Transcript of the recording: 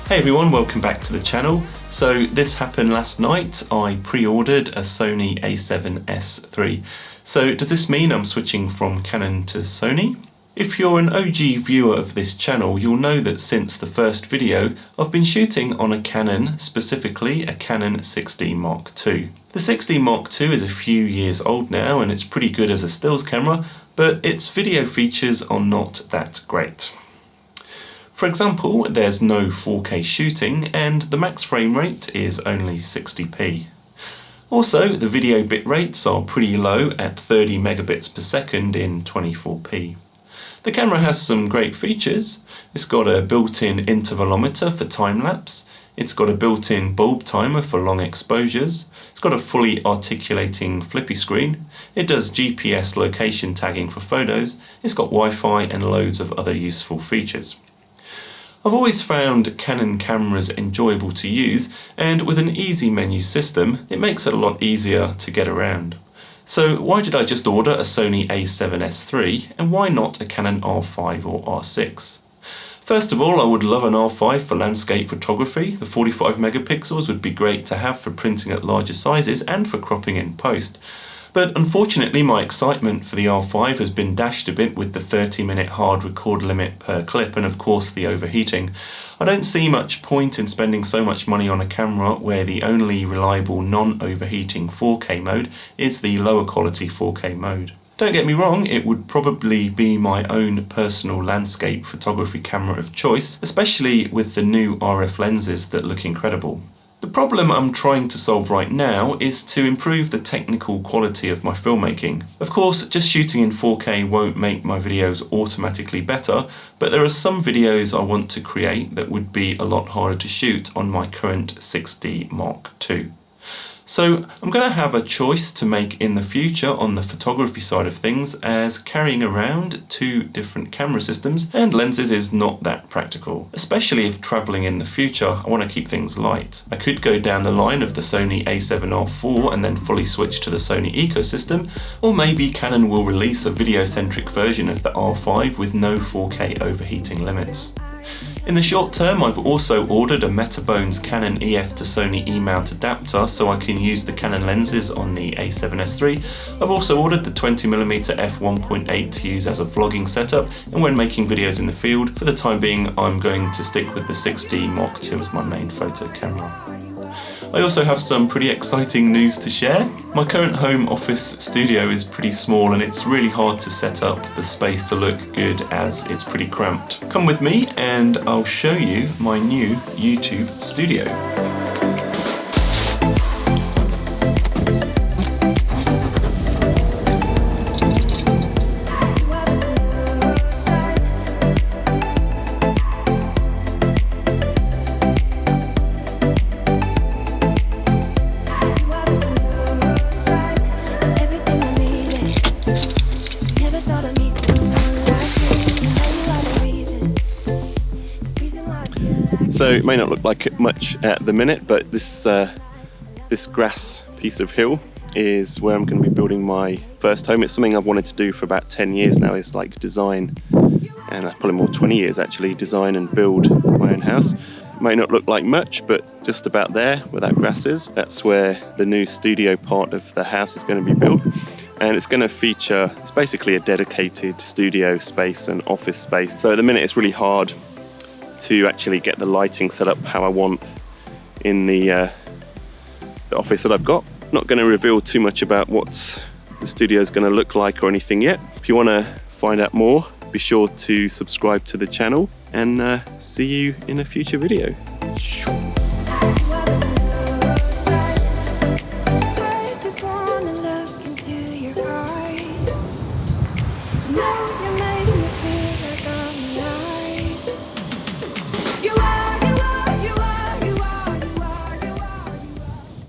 Hey everyone, welcome back to the channel. So this happened last night. I pre-ordered a Sony a7S III. So does this mean I'm switching from Canon to Sony? If you're an OG viewer of this channel, you'll know that since the first video, I've been shooting on a Canon, specifically a Canon 6D Mark II. The 6D Mark II is a few years old now and it's pretty good as a stills camera, but its video features are not that great. For example, there's no 4K shooting and the max frame rate is only 60p. Also, the video bit rates are pretty low at 30 megabits per second in 24p. The camera has some great features. It's got a built-in intervalometer for time-lapse. It's got a built-in bulb timer for long exposures. It's got a fully articulating flippy screen. It does GPS location tagging for photos. It's got Wi-Fi and loads of other useful features. I've always found Canon cameras enjoyable to use, and with an easy menu system, it makes it a lot easier to get around. So why did I just order a Sony a7S III, and why not a Canon R5 or R6? First of all, I would love an R5 for landscape photography. The 45 megapixels would be great to have for printing at larger sizes and for cropping in post. But unfortunately my excitement for the R5 has been dashed a bit with the 30-minute hard record limit per clip and of course the overheating. I don't see much point in spending so much money on a camera where the only reliable non-overheating 4K mode is the lower quality 4K mode. Don't get me wrong, it would probably be my own personal landscape photography camera of choice, especially with the new RF lenses that look incredible. The problem I'm trying to solve right now is to improve the technical quality of my filmmaking. Of course, just shooting in 4K won't make my videos automatically better, but there are some videos I want to create that would be a lot harder to shoot on my current 6D Mark II. So I'm going to have a choice to make in the future on the photography side of things, as carrying around two different camera systems and lenses is not that practical. Especially if travelling in the future, I want to keep things light. I could go down the line of the Sony a7R IV and then fully switch to the Sony ecosystem, or maybe Canon will release a video-centric version of the R5 with no 4K overheating limits. In the short term, I've also ordered a Metabones Canon EF to Sony E-mount adapter so I can use the Canon lenses on the a7S III. I've also ordered the 20mm f1.8 to use as a vlogging setup, and when making videos in the field, for the time being I'm going to stick with the 6D Mark II as my main photo camera. I also have some pretty exciting news to share. My current home office studio is pretty small and it's really hard to set up the space to look good as it's pretty cramped. Come with me and I'll show you my new YouTube studio. So it may not look like it much at the minute, but this grass piece of hill is where I'm going to be building my first home. It's something I've wanted to do for about 10 years now, is like design, and probably more 20 years actually, design and build my own house. It may not look like much, but just about there where that grass is, that's where the new studio part of the house is going to be built. And it's going to feature, it's basically a dedicated studio space and office space. So at the minute it's really hard to actually get the lighting set up how I want in the office that I've got. Not going to reveal too much about what the studio is going to look like or anything yet. If you want to find out more, be sure to subscribe to the channel and see you in a future video. I just wanna love.